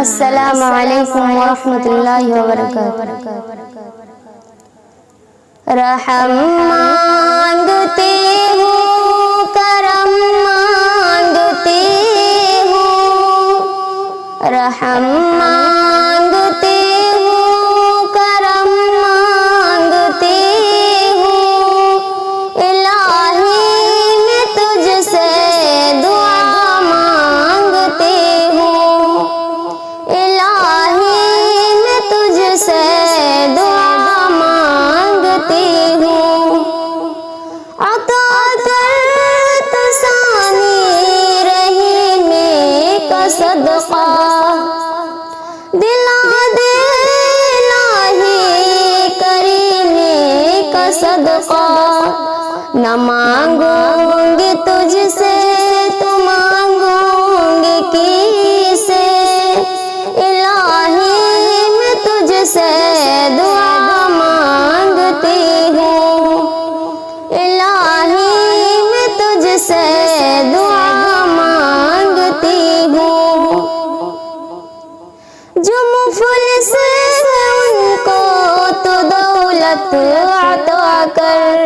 السلام علیکم ورحمۃ اللہ وبرکاتہ۔ رحم مانگتے ہوں، کرم مانگتے ہوں، رحم مانگتے ہوں، کرم مانگتے ہوں، الہی میں تجھ سے دعا مانگتے ہوں، الہی میں تجھ سے دعا مانگتے ہوں، عطا کر تو ثانی رحیمی کا صدقہ، دلا دے الہی کریمی کا صدقہ، نہ مانگوں گی تجھ سے تو مانگوں گی کس سے، الہی میں تجھ سے دعا مانگتی ہوں، الہی میں تجھ سے دعا مانگتی ہوں، جو مفلس ہے ان کو تو دولت عطا کر،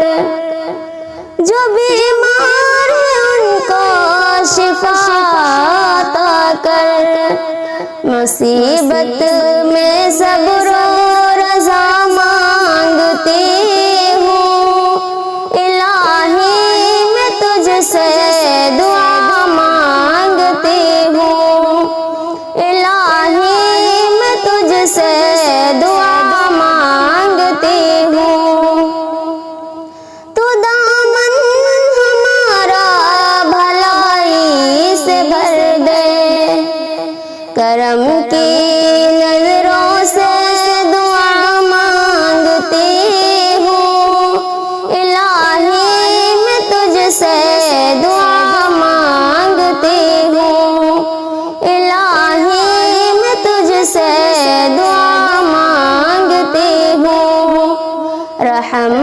جو بیمار ہے ان کو شفا عطا کر، مصیبت میں صبر و رضا مانگتی ہوں، الہی میں تجھ سے دعا مانگتی ہوں، الہی میں تجھ سے دعا مانگتی ہوں، تو دامن ہمارا بھلائی سے بھر دے، کرم کی نظروں سے دعا مانگتی ہوں، الہی میں تجھ سے دعا مانگتی ہوں، الہی میں تجھ سے دعا مانگتی ہوں، رحم